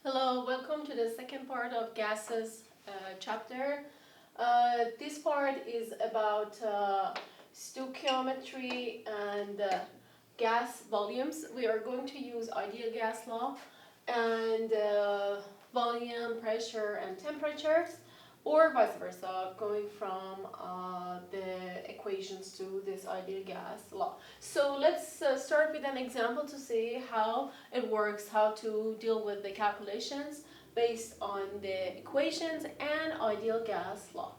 Hello, welcome to the second part of gases chapter. This part is about stoichiometry and gas volumes. We are going to use ideal gas law and volume, pressure, and temperatures, or vice versa, going from the equations to this ideal gas law. So let's start with an example to see how it works, how to deal with the calculations based on the equations and ideal gas law.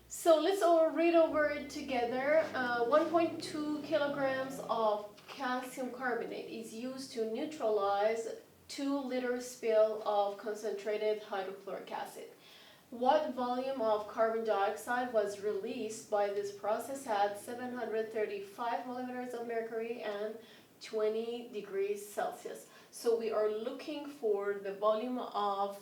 So let's all read over it together. 1.2 kilograms of calcium carbonate is used to neutralize 2-liter spill of concentrated hydrochloric acid. What volume of carbon dioxide was released by this process at 735 millimeters of mercury and 20 degrees Celsius? So we are looking for the volume of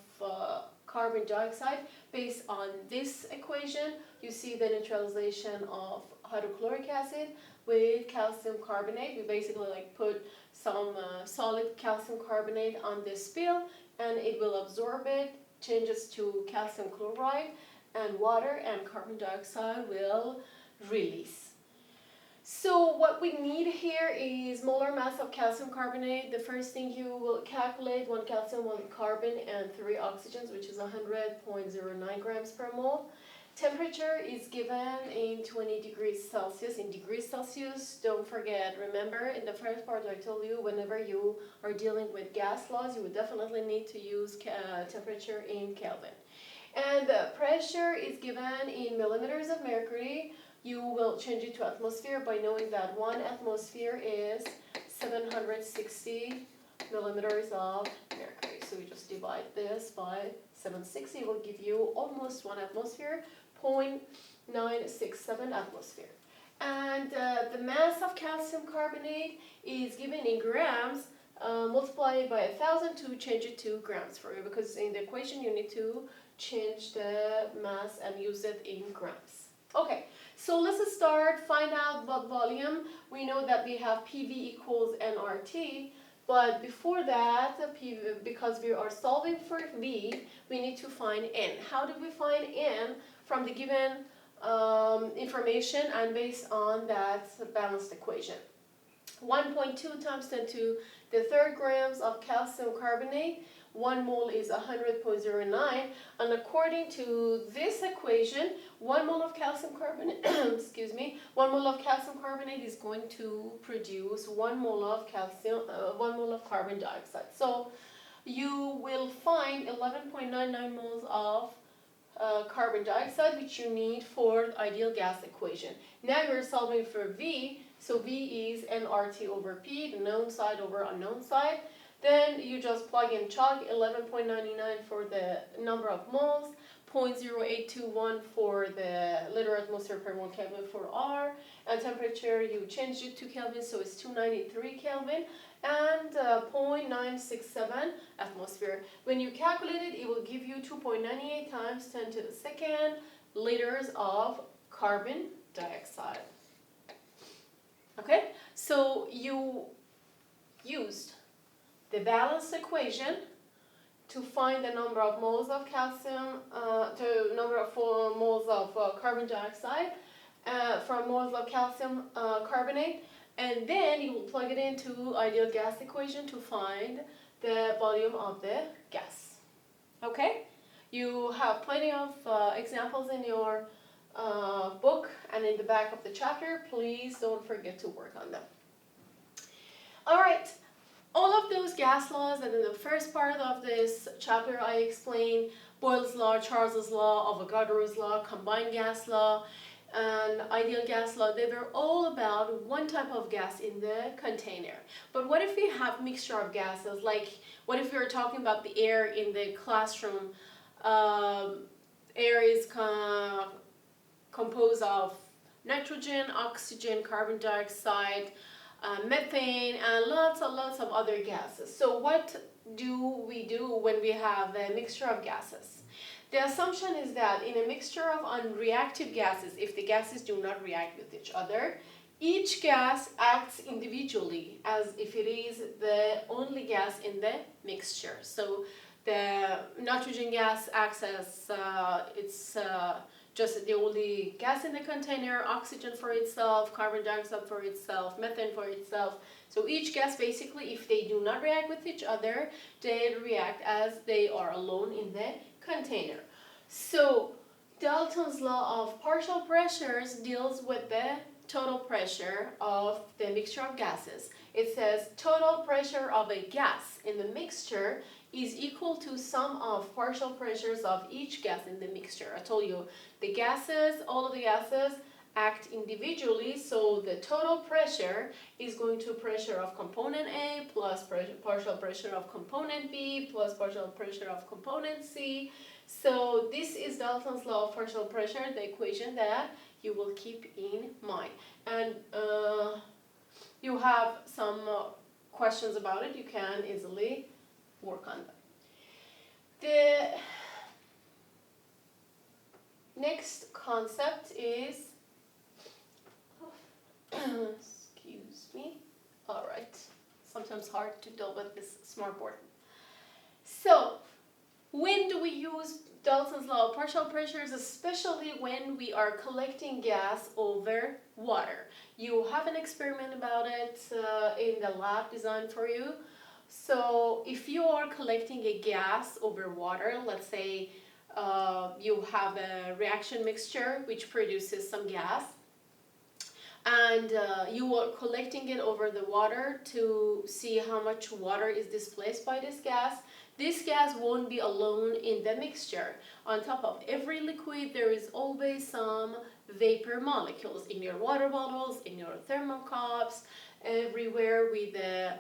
carbon dioxide based on this equation. You see the neutralization of hydrochloric acid with calcium carbonate. We basically put some solid calcium carbonate on this spill and it will absorb it, changes to calcium chloride and water, and carbon dioxide will release. So what we need here is molar mass of calcium carbonate. The first thing you will calculate: 1 calcium, 1 carbon, and 3 oxygens, which is 100.09 grams per mole. Temperature is given in 20 degrees Celsius. In degrees Celsius, don't forget, remember in the first part I told you, whenever you are dealing with gas laws, you would definitely need to use temperature in Kelvin. And pressure is given in millimeters of mercury. You will change it to atmosphere by knowing that 1 atmosphere is 760 millimeters of mercury. So we just divide this by 760, it will give you almost 1 atmosphere, 0.967 atmosphere. And the mass of calcium carbonate is given in grams, multiplied by 1,000 to change it to grams for you, because in the equation you need to change the mass and use it in grams. Okay, so let's start, find out what volume. We know that we have PV equals nRT. But before that, because we are solving for V, we need to find N. How do we find N? From the given information and based on that balanced equation. 1.2 times 10 to the third grams of calcium carbonate. 1 mole is 100.09, and according to this equation, 1 mole of calcium carbonate, 1 mole of calcium carbonate is going to produce 1 mole of 1 mole of carbon dioxide. So you will find 11.99 moles of carbon dioxide, which you need for the ideal gas equation. Now you're solving for V, so V is nRT over P, the known side over unknown side. Then you just plug in chalk, 11.99 for the number of moles, 0.0821 for the liter atmosphere per mole Kelvin for R, and temperature you change it to Kelvin, so it's 293 Kelvin, and 0.967 atmosphere. When you calculate it, it will give you 2.98 times 10 to the second liters of carbon dioxide. Okay, so you used the balanced equation to find the number of moles of calcium, to number of moles of carbon dioxide from moles of calcium carbonate, and then you will plug it into ideal gas equation to find the volume of the gas. Okay? You have plenty of examples in your book and in the back of the chapter. Please don't forget to work on them. All right. All of those gas laws that in the first part of this chapter I explained: Boyles Law, Charles's Law, Avogadro's Law, combined gas law, and ideal gas law, they were all about one type of gas in the container. But what if we have mixture of gases? Like, what if we were talking about the air in the classroom? Air is composed of nitrogen, oxygen, carbon dioxide, methane, and lots of other gases. So what do we do when we have a mixture of gases? The assumption is that in a mixture of unreactive gases, if the gases do not react with each other, Each gas acts individually as if it is the only gas in the mixture. So the nitrogen gas acts as it's just the only gas in the container, oxygen for itself, carbon dioxide for itself, methane for itself. So each gas basically, if they do not react with each other, they react as they are alone in the container. So Dalton's law of partial pressures deals with the total pressure of the mixture of gases. It says total pressure of a gas in the mixture is equal to sum of partial pressures of each gas in the mixture. I told you the gases, all of the gases act individually, so the total pressure is going to pressure of component A plus partial pressure of component B plus partial pressure of component C. So this is Dalton's law of partial pressure, the equation that you will keep in mind. And you have some questions about it, you can easily work on them. The next concept is, excuse me, all right, sometimes hard to deal with this smartboard. So, when do we use Dalton's law of partial pressures, especially when we are collecting gas over water? You have an experiment about it in the lab designed for you. So if you are collecting a gas over water, let's say you have a reaction mixture which produces some gas, and you are collecting it over the water to see how much water is displaced by this gas. This gas won't be alone in the mixture. On top of every liquid, there is always some vapor molecules in your water bottles, in your thermal cups, everywhere with the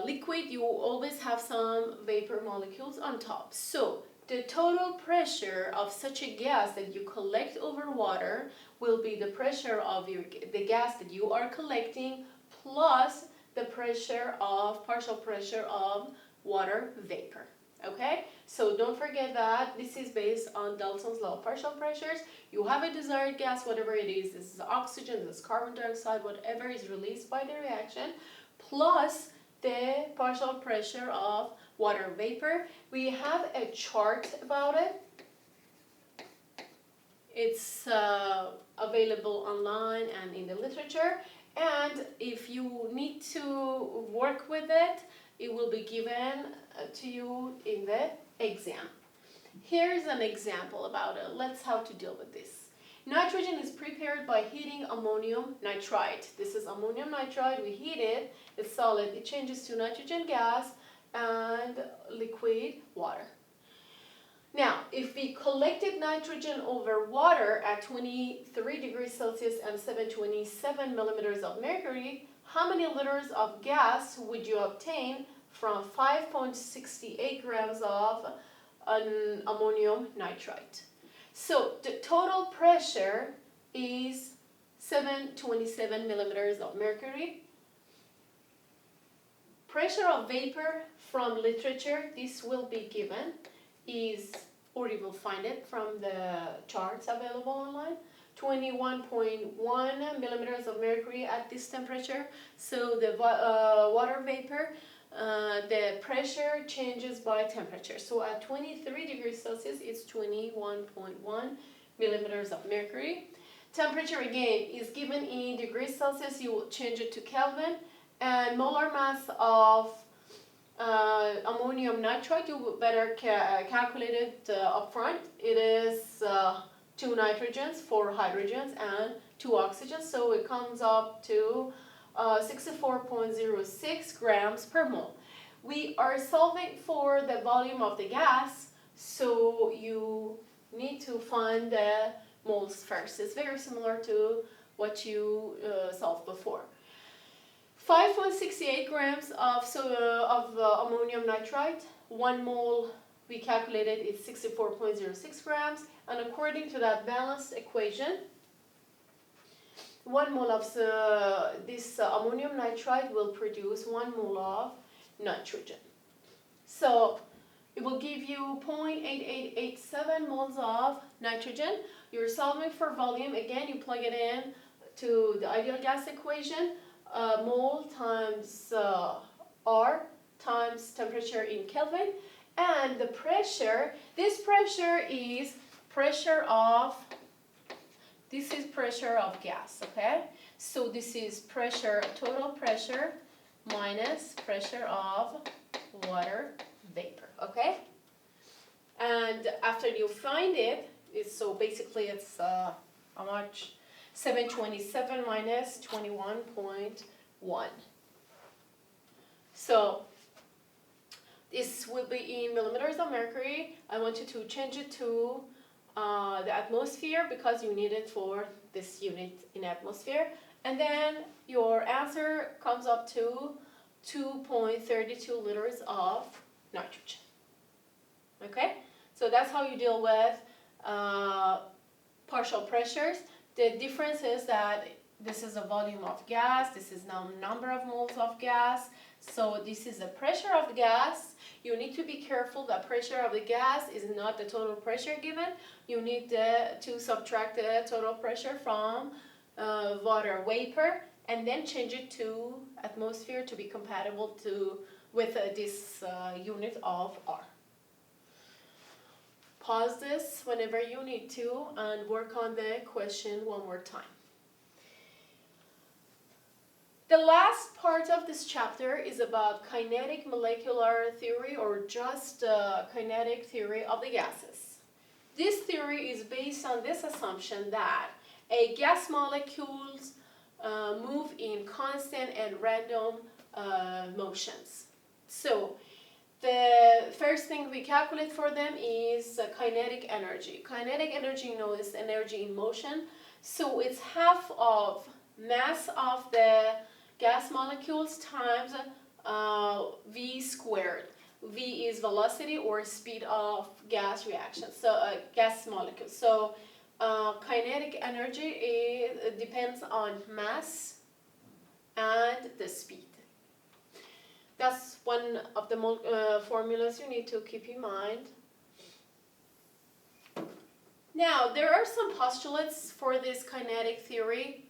liquid, you always have some vapor molecules on top. So the total pressure of such a gas that you collect over water will be the pressure of the gas that you are collecting plus the pressure of partial pressure of water vapor. Okay, so don't forget that this is based on Dalton's law of partial pressures. You have a desired gas, whatever it is. This is oxygen, this is carbon dioxide, whatever is released by the reaction, plus the partial pressure of water vapor. We have a chart about it. It's available online and in the literature. And if you need to work with it, it will be given to you in the exam. Here's an example about it. Let's how to deal with this. Nitrogen is prepared by heating ammonium nitrite. This is ammonium nitrite. We heat it. It's solid. It changes to nitrogen gas and liquid water. Now, if we collected nitrogen over water at 23 degrees Celsius and 727 millimeters of mercury, how many liters of gas would you obtain from 5.68 grams of ammonium nitrite? So the total pressure is 727 millimeters of mercury. Pressure of vapor from literature, this will be given, is, or you will find it from the charts available online, 21.1 millimeters of mercury at this temperature. So the water vapor, the pressure changes by temperature. So at 23 degrees Celsius, it's 21.1 millimeters of mercury. Temperature again is given in degrees Celsius. You will change it to Kelvin. And molar mass of ammonium nitrite, you better calculate it up front. It is 2 nitrogens, 4 hydrogens, and 2 oxygens. So it comes up to 64.06 grams per mole. We are solving for the volume of the gas, so you need to find the moles first. It's very similar to what you solved before. 5.68 grams of ammonium nitrite, 1 mole we calculated is 64.06 grams, and according to that balanced equation, 1 mole of this ammonium nitrite will produce 1 mole of nitrogen. So it will give you 0.8887 moles of nitrogen. You're solving for volume. Again, you plug it in to the ideal gas equation. Mole times R times temperature in Kelvin. And the pressure, this pressure is pressure of, this is pressure of gas, okay? So this is pressure, total pressure minus pressure of water vapor, okay? And after you find it, so basically it's how much? 727 minus 21.1. So this will be in millimeters of mercury. I want you to change it to the atmosphere because you need it for this unit in atmosphere. And then your answer comes up to 2.32 liters of nitrogen. Okay? So that's how you deal with partial pressures. The difference is that this is a volume of gas, this is now number of moles of gas, so this is the pressure of the gas. You need to be careful that pressure of the gas is not the total pressure given. You need to subtract the total pressure from water vapor and then change it to atmosphere to be compatible with this unit of R. Pause this whenever you need to and work on the question one more time. The last part of this chapter is about kinetic molecular theory, or just kinetic theory of the gases. This theory is based on this assumption that a gas molecules move in constant and random motions. So the first thing we calculate for them is kinetic energy. Kinetic energy, you know, is energy in motion. So it's half of mass of the gas molecules times V squared. V is velocity or speed of gas reaction. So gas molecules. So kinetic energy depends on mass and the speed. That's one of the formulas you need to keep in mind. Now, there are some postulates for this kinetic theory.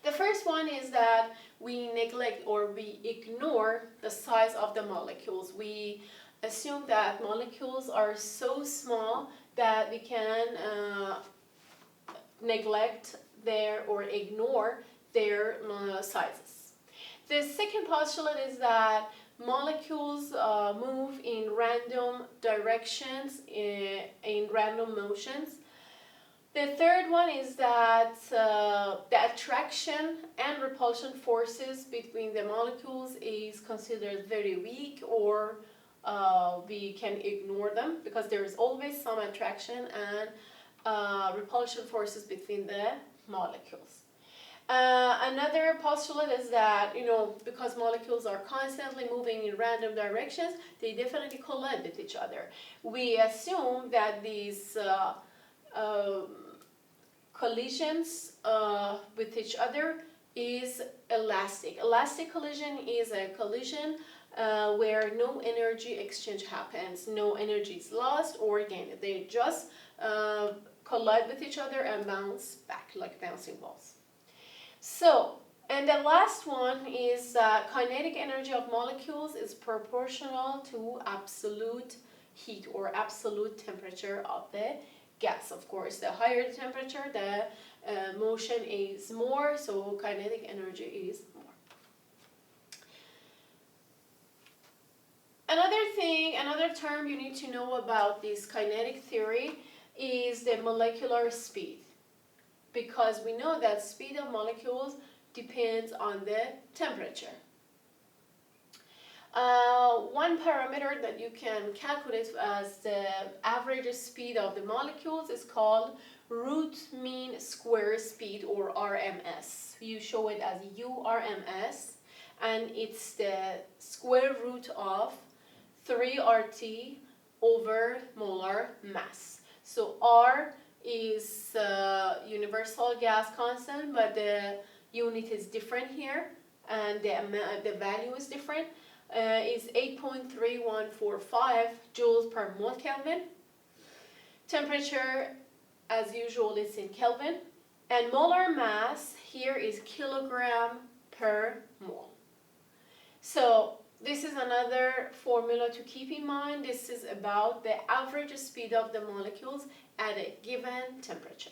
The first one is that we neglect or we ignore the size of the molecules. We assume that molecules are so small that we can neglect their or ignore their sizes. The second postulate is that molecules move in random directions, in random motions. The third one is that the attraction and repulsion forces between the molecules is considered very weak, or we can ignore them because there is always some attraction and repulsion forces between the molecules. Another postulate is that, you know, because molecules are constantly moving in random directions, they definitely collide with each other. We assume that these collisions with each other is elastic. Elastic collision is a collision where no energy exchange happens, no energy is lost or gained. They just collide with each other and bounce back like bouncing balls. So, and the last one is kinetic energy of molecules is proportional to absolute heat or absolute temperature of the gas. Of course, the higher the temperature, the motion is more, so kinetic energy is more. Another term you need to know about this kinetic theory is the molecular speed, because we know that speed of molecules depends on the temperature. One parameter that you can calculate as the average speed of the molecules is called root mean square speed, or RMS. You show it as URMS, and it's the square root of 3RT over molar mass. So R is universal gas constant, but the unit is different here, and the value is different. Is 8.3145 joules per mole Kelvin. Temperature, as usual, is in Kelvin, and molar mass here is kilogram per mole. So This is another formula to keep in mind. This is about the average speed of the molecules at a given temperature.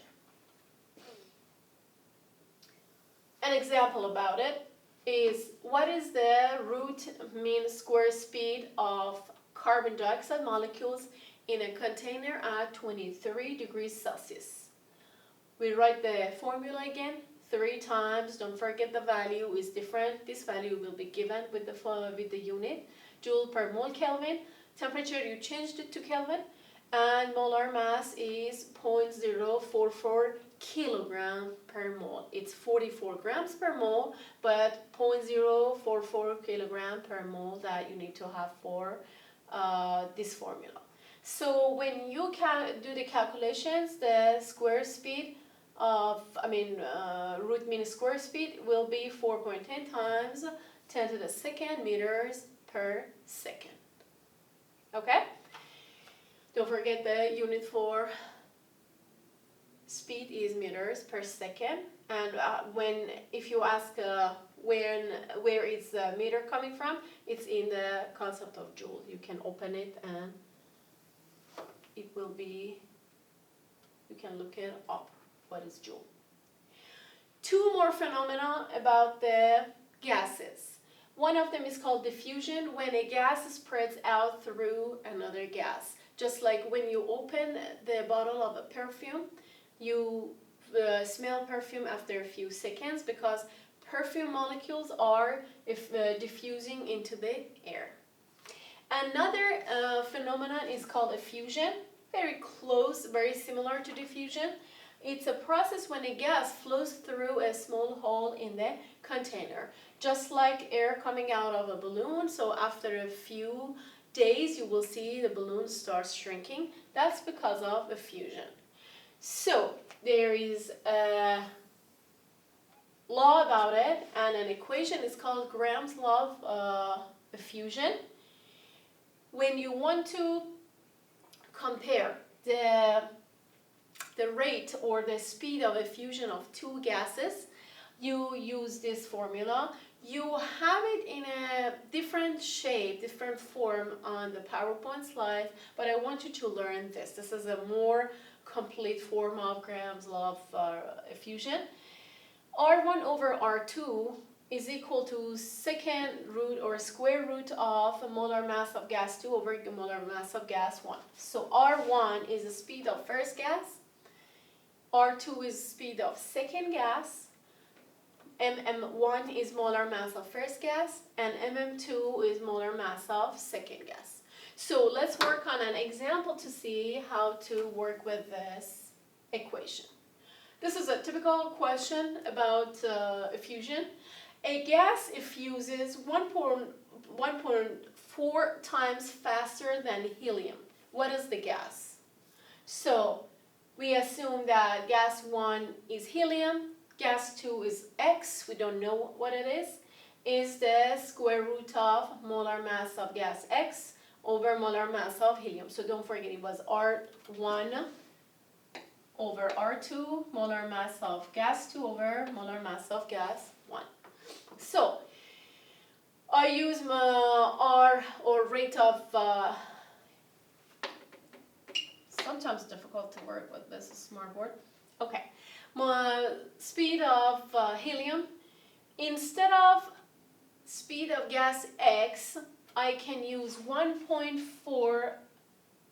An example about it is, what is the root mean square speed of carbon dioxide molecules in a container at 23 degrees Celsius? We write the formula again 3 times. Don't forget the value is different. This value will be given with the unit. Joule per mole Kelvin. Temperature, you changed it to Kelvin. And molar mass is 0.044 kilogram per mole. It's 44 grams per mole, but 0.044 kilogram per mole that you need to have for this formula. So when you do the calculations, the square speed of, root mean square speed will be 4.10 times 10 to the second meters per second. Okay? Don't forget the unit for speed is meters per second. And if you ask where is the meter coming from, it's in the concept of joule. You can open it and it will be, you can look it up, what is joule. 2 more phenomena about the gases. One of them is called diffusion, when a gas spreads out through another gas. Just like when you open the bottle of a perfume, you smell perfume after a few seconds because perfume molecules are diffusing into the air. Another phenomenon is called effusion, very close, very similar to diffusion. It's a process when a gas flows through a small hole in the container, just like air coming out of a balloon. So after a few days, you will see the balloon starts shrinking. That's because of effusion. So there is a law about it, and an equation is called Graham's law of effusion. When you want to compare the rate or the speed of effusion of 2 gases, you use this formula. You have it in a different shape, different form on the PowerPoint slide, but I want you to learn this. This is a more complete form of Graham's law of effusion. R1 over R2 is equal to second root or square root of molar mass of gas 2 over molar mass of gas 1. So R1 is the speed of first gas, R2 is speed of second gas, MM1 is molar mass of first gas, and MM2 is molar mass of second gas. So let's work on an example to see how to work with this equation. This is a typical question about effusion. A gas effuses 1.4 times faster than helium. What is the gas? So we assume that gas 1 is helium, gas 2 is X, we don't know what it is the square root of molar mass of gas X over molar mass of helium. So don't forget it was R1 over R2, molar mass of gas 2 over molar mass of gas 1. So I use my R or rate of, sometimes difficult to work with this smartboard. Okay, my speed of helium, instead of speed of gas X, I can use 1.4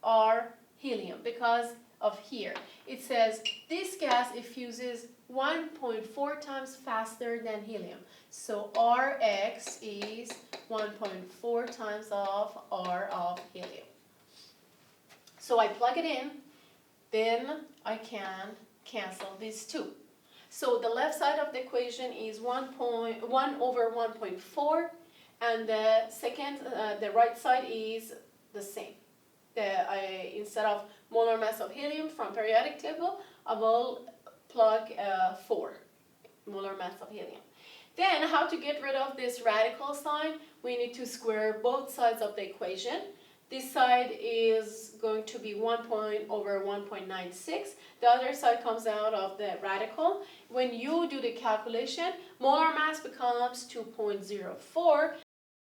R helium because of here. It says this gas effuses 1.4 times faster than helium. So Rx is 1.4 times of R of helium. So I plug it in, then I can cancel these 2. So the left side of the equation is 1 over 1.4, and the right side is the same. Instead of molar mass of helium from periodic table, I will plug 4 molar mass of helium. Then how to get rid of this radical sign? We need to square both sides of the equation. This side is going to be 1 over 1.96. The other side comes out of the radical. When you do the calculation, molar mass becomes 2.04.